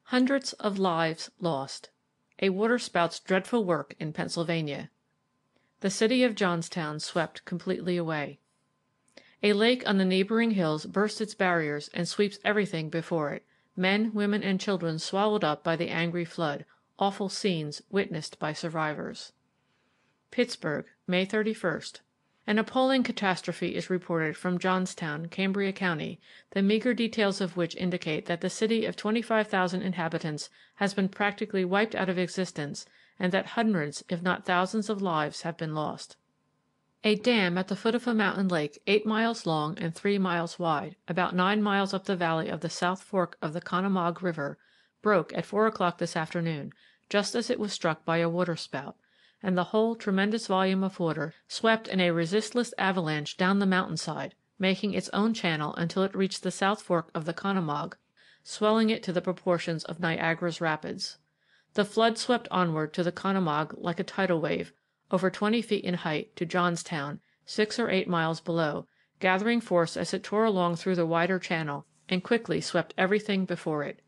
Hundreds of lives lost. A waterspout's dreadful work in Pennsylvania. The city of Johnstown swept completely away. A lake on the neighboring hills bursts its barriers and sweeps everything before it. Men, women, and children swallowed up by the angry flood. Awful scenes witnessed by survivors. Pittsburgh, May 31st. An appalling catastrophe is reported from Johnstown, Cambria County, the meager details of which indicate that the city of 25,000 inhabitants has been practically wiped out of existence, and that hundreds, if not thousands of lives have been lost. A dam at the foot of a mountain lake 8 miles long and 3 miles wide, about 9 miles up the valley of the South Fork of the Conemaugh River, broke at 4 o'clock this afternoon, just as it was struck by a waterspout, and the whole tremendous volume of water swept in a resistless avalanche down the mountainside, making its own channel until it reached the South Fork of the Conemaugh, swelling it to the proportions of Niagara's rapids. The flood swept onward to the Conemaugh like a tidal wave, over 20 feet in height, to Johnstown, 6 or 8 miles below, gathering force as it tore along through the wider channel, and quickly swept everything before it.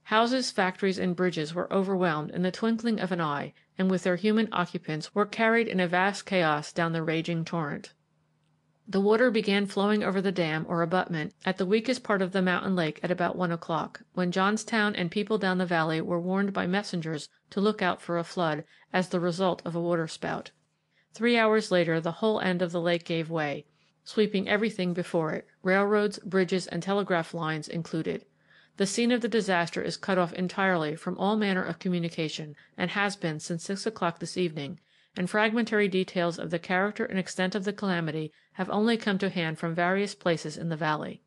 Houses, factories, and bridges were overwhelmed in the twinkling of an eye, and with their human occupants were carried in a vast chaos down the raging torrent. The water began flowing over the dam or abutment at the weakest part of the mountain lake at about 1 o'clock, when Johnstown and people down the valley were warned by messengers to look out for a flood as the result of a waterspout. 3 hours later the whole end of the lake gave way, sweeping everything before it, railroads, bridges, and telegraph lines included. The scene of the disaster is cut off entirely from all manner of communication, and has been since 6 o'clock this evening, and fragmentary details of the character and extent of the calamity have only come to hand from various places in the valley.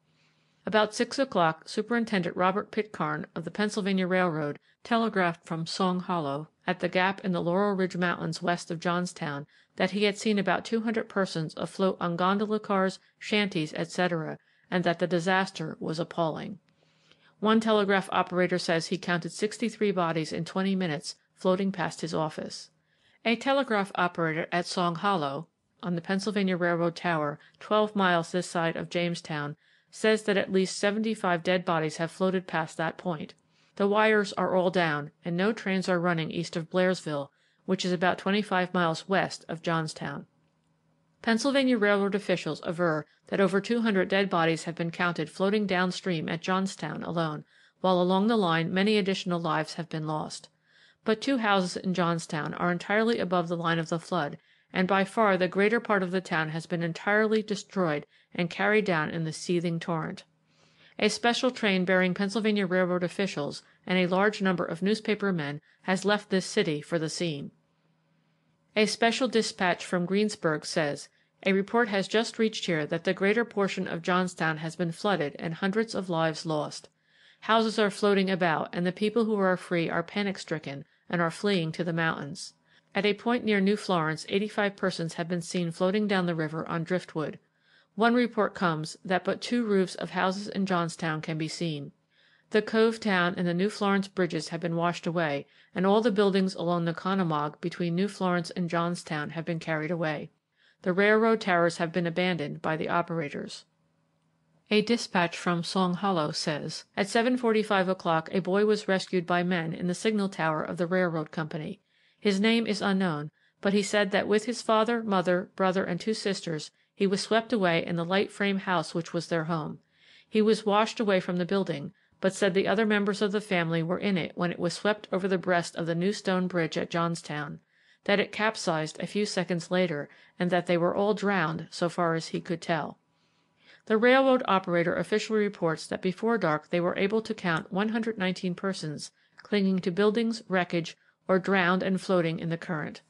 About 6 o'clock, Superintendent Robert Pitcairn of the Pennsylvania Railroad telegraphed from Song Hollow, at the gap in the Laurel Ridge Mountains west of Johnstown, that he had seen about 200 persons afloat on gondola cars, shanties, etc., and that the disaster was appalling. One telegraph operator says he counted 63 bodies in 20 minutes floating past his office. A telegraph operator at Song Hollow, on the Pennsylvania Railroad tower, 12 miles this side of Jamestown, says that at least 75 dead bodies have floated past that point. The wires are all down, and no trains are running east of Blairsville, which is about 25 miles west of Johnstown. Pennsylvania Railroad officials aver that over 200 dead bodies have been counted floating downstream at Johnstown alone, while along the line many additional lives have been lost. But 2 houses in Johnstown are entirely above the line of the flood, and by far the greater part of the town has been entirely destroyed and carried down in the seething torrent. A special train bearing Pennsylvania Railroad officials and a large number of newspaper men has left this city for the scene. A special dispatch from Greensburg says, "A report has just reached here that the greater portion of Johnstown has been flooded and hundreds of lives lost. Houses are floating about, and the people who are free are panic-stricken and are fleeing to the mountains. At a point near New Florence, 85 persons have been seen floating down the river on driftwood. One report comes that but 2 roofs of houses in Johnstown can be seen. The Cove Town and the New Florence bridges have been washed away, and all the buildings along the Conemaugh between New Florence and Johnstown have been carried away. The railroad towers have been abandoned by the operators." A dispatch from Song Hollow says, "At 7:45 o'clock a boy was rescued by men in the signal tower of the railroad company. His name is unknown, but he said that with his father, mother, brother, and 2 sisters he was swept away in the light frame house which was their home. He was washed away from the building, but said the other members of the family were in it when it was swept over the breast of the new stone bridge at Johnstown, that it capsized a few seconds later, and that they were all drowned so far as he could tell." The railroad operator officially reports that before dark they were able to count 119 persons clinging to buildings, wreckage, or drowned and floating in the current.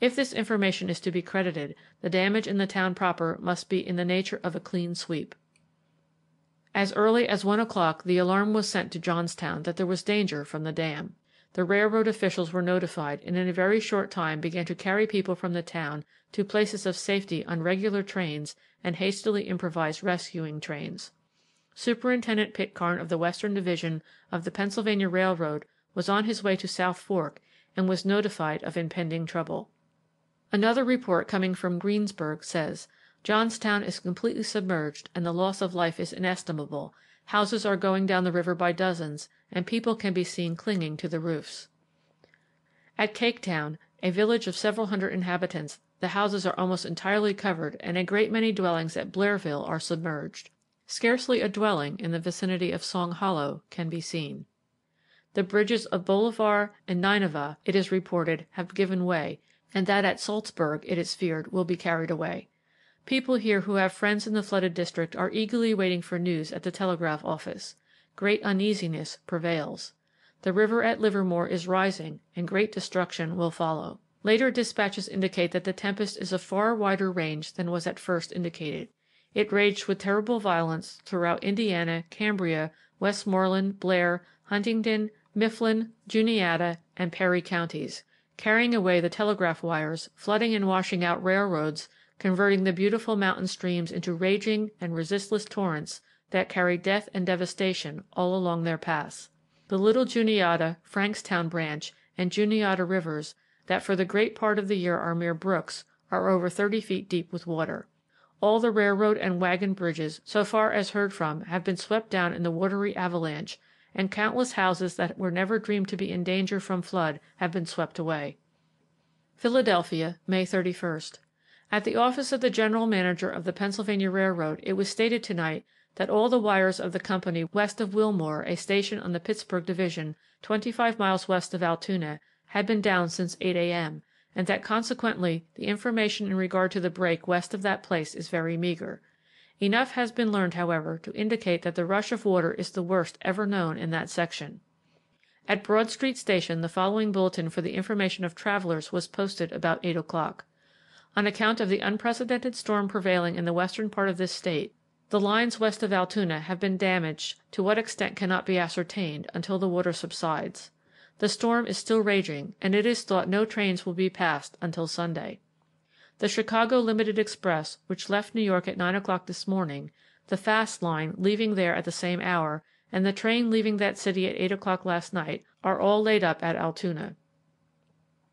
If this information is to be credited, the damage in the town proper must be in the nature of a clean sweep. As early as 1 o'clock the alarm was sent to Johnstown that there was danger from the dam. The railroad officials were notified, and in a very short time began to carry people from the town to places of safety on regular trains and hastily improvised rescuing trains. Superintendent Pitcairn of the Western Division of the Pennsylvania Railroad was on his way to South Fork and was notified of impending trouble. Another report coming from Greensburg says, "Johnstown is completely submerged and the loss of life is inestimable, Houses are going down the river by dozens, and people can be seen clinging to the roofs. At Caketown, a village of several hundred inhabitants, the houses are almost entirely covered, and a great many dwellings at Blairville are submerged. Scarcely a dwelling in the vicinity of Song Hollow can be seen. The bridges of Bolivar and Nineveh, it is reported, have given way, and that at Salzburg, it is feared, will be carried away. People here who have friends in the flooded district are eagerly waiting for news at the telegraph office. Great uneasiness prevails. The river at Livermore is rising, and great destruction will follow. Later dispatches indicate that the tempest is of far wider range than was at first indicated. It raged with terrible violence throughout Indiana, Cambria, Westmoreland, Blair, Huntingdon, Mifflin, Juniata, and Perry counties, carrying away the telegraph wires, flooding and washing out railroads, converting the beautiful mountain streams into raging and resistless torrents that carry death and devastation all along their paths. The Little Juniata, Frankstown branch, and Juniata rivers, that for the great part of the year are mere brooks, are over 30 feet deep with water. All the railroad and wagon bridges, so far as heard from, have been swept down in the watery avalanche, and countless houses that were never dreamed to be in danger from flood have been swept away. Philadelphia, May 31st. At the office of the General Manager of the Pennsylvania Railroad, it was stated tonight that all the wires of the company west of Wilmore, a station on the Pittsburgh Division, 25 miles west of Altoona, had been down since 8 a.m., and that consequently the information in regard to the break west of that place is very meagre. Enough has been learned, however, to indicate that the rush of water is the worst ever known in that section. At Broad Street Station the following bulletin for the information of travelers was posted about 8 o'clock. On account of the unprecedented storm prevailing in the western part of this state, the lines west of Altoona have been damaged to what extent cannot be ascertained until the water subsides. The storm is still raging, and it is thought no trains will be passed until Sunday. The Chicago Limited Express, which left New York at 9 o'clock this morning, the fast line leaving there at the same hour, and the train leaving that city at 8 o'clock last night, are all laid up at Altoona.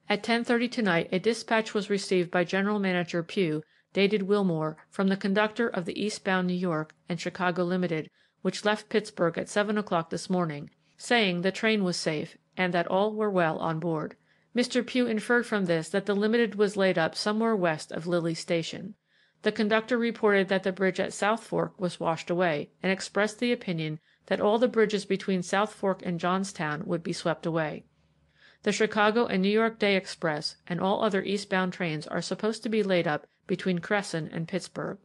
At 10:30 tonight a dispatch was received by General Manager Pugh, dated Wilmore, from the conductor of the eastbound New York and Chicago Limited, which left Pittsburgh at 7 o'clock this morning, saying the train was safe, and that all were well on board. Mr. Pugh inferred from this that the Limited was laid up somewhere west of Lilly Station. The conductor reported that the bridge at South Fork was washed away, and expressed the opinion that all the bridges between South Fork and Johnstown would be swept away. The Chicago and New York Day Express and all other eastbound trains are supposed to be laid up between Cresson and Pittsburgh.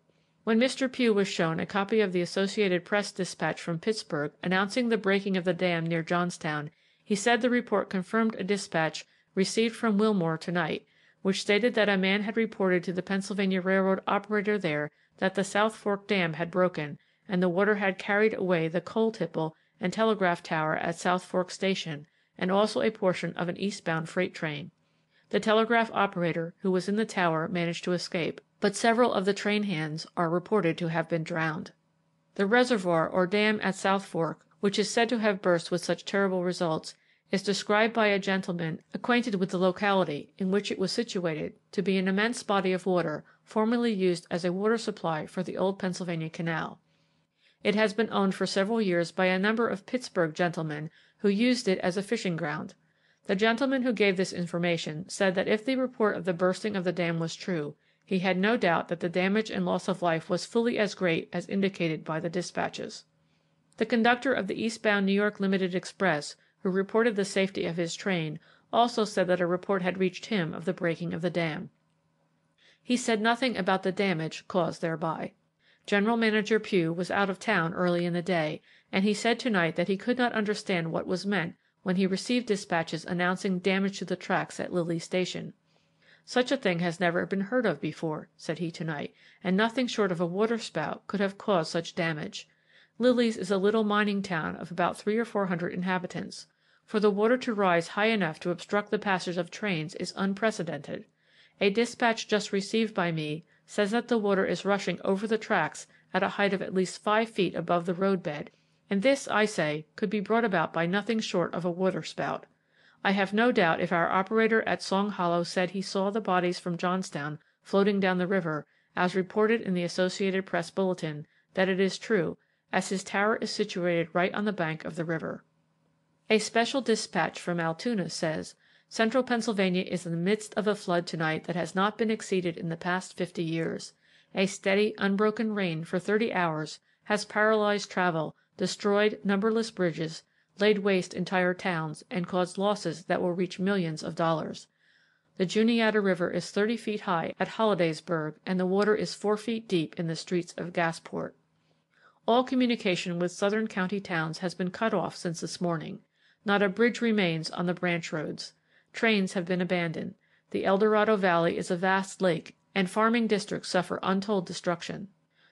When Mr. Pugh was shown a copy of the Associated Press dispatch from Pittsburgh announcing the breaking of the dam near Johnstown, he said the report confirmed a dispatch received from Wilmore tonight, which stated that a man had reported to the Pennsylvania Railroad operator there that the South Fork Dam had broken, and the water had carried away the coal tipple and telegraph tower at South Fork Station, and also a portion of an eastbound freight train. The telegraph operator who was in the tower managed to escape, but several of the train hands are reported to have been drowned. The reservoir or dam at South Fork, which is said to have burst with such terrible results, is described by a gentleman acquainted with the locality in which it was situated to be an immense body of water formerly used as a water supply for the old Pennsylvania Canal. It has been owned for several years by a number of Pittsburgh gentlemen who used it as a fishing ground. The gentleman who gave this information said that if the report of the bursting of the dam was true, he had no doubt that the damage and loss of life was fully as great as indicated by the dispatches. The conductor of the eastbound New York Limited Express, who reported the safety of his train, also said that a report had reached him of the breaking of the dam. He said nothing about the damage caused thereby. General Manager Pugh was out of town early in the day, and he said tonight that he could not understand what was meant when he received dispatches announcing damage to the tracks at Lilly Station. Such a thing has never been heard of before, said he tonight, and nothing short of a waterspout could have caused such damage. Lilly's is a little mining town of about 300 or 400 inhabitants. For the water to rise high enough to obstruct the passage of trains is unprecedented. A dispatch just received by me says that the water is rushing over the tracks at a height of at least 5 feet above the roadbed, and this, I say, could be brought about by nothing short of a waterspout. I have no doubt if our operator at Song Hollow said he saw the bodies from Johnstown floating down the river, as reported in the Associated Press Bulletin, that it is true, as his tower is situated right on the bank of the river. A special dispatch from Altoona says, "Central Pennsylvania is in the midst of a flood tonight that has not been exceeded in the past 50 years. A steady, unbroken rain for 30 hours has paralyzed travel, destroyed numberless bridges, laid waste entire towns, and caused losses that will reach millions of dollars. The Juniata River is 30 feet high at Hollidaysburg, and the water is 4 feet deep in the streets of Gasport. All communication with southern county towns has been cut off since this morning. Not a bridge remains on the branch roads. Trains have been abandoned. The El Dorado Valley is a vast lake, and farming districts suffer untold destruction.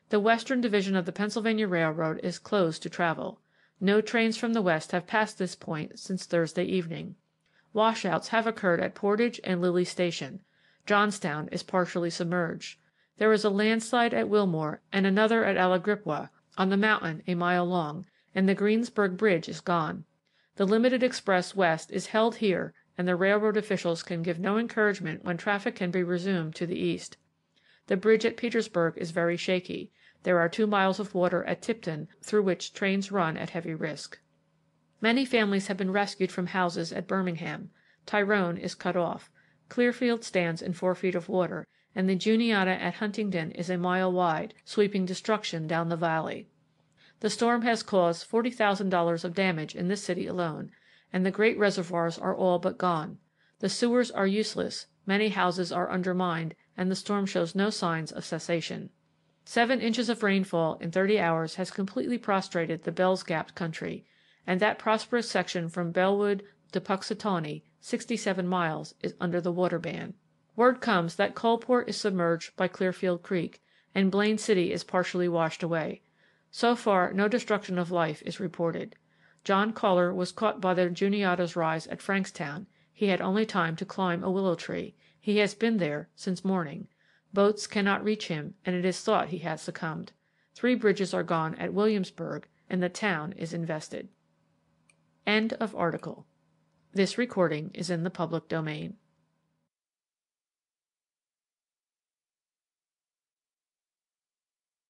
The western division of the Pennsylvania Railroad is closed to travel. No trains from the west have passed this point since Thursday evening. Washouts have occurred at Portage and Lilly Station. Johnstown is partially submerged. There is a landslide at Wilmore and another at Allegrippa, on the mountain a mile long, and the Greensburg Bridge is gone. The limited express west is held here, and the railroad officials can give no encouragement when traffic can be resumed to the east. The bridge at Petersburg is very shaky. There are 2 miles of water at Tipton, through which trains run at heavy risk. Many families have been rescued from houses at Birmingham. Tyrone is cut off. Clearfield stands in 4 feet of water, and the Juniata at Huntingdon is a mile wide, sweeping destruction down the valley. The storm has caused $40,000 of damage in this city alone, and the great reservoirs are all but gone. The sewers are useless, many houses are undermined, and the storm shows no signs of cessation. 7 inches of rainfall in 30 hours has completely prostrated the Bell's Gap country, and that prosperous section from Bellwood to Puxatawney, 67 miles, is under the water ban. Word comes that Coalport is submerged by Clearfield Creek, and Blaine City is partially washed away. So far, no destruction of life is reported. John Caller was caught by the Juniata's rise at Frankstown. He had only time to climb a willow tree. He has been there since morning. Boats cannot reach him, and it is thought he has succumbed. 3 bridges are gone at Williamsburg, and the town is invested. End of article. This recording is in the public domain.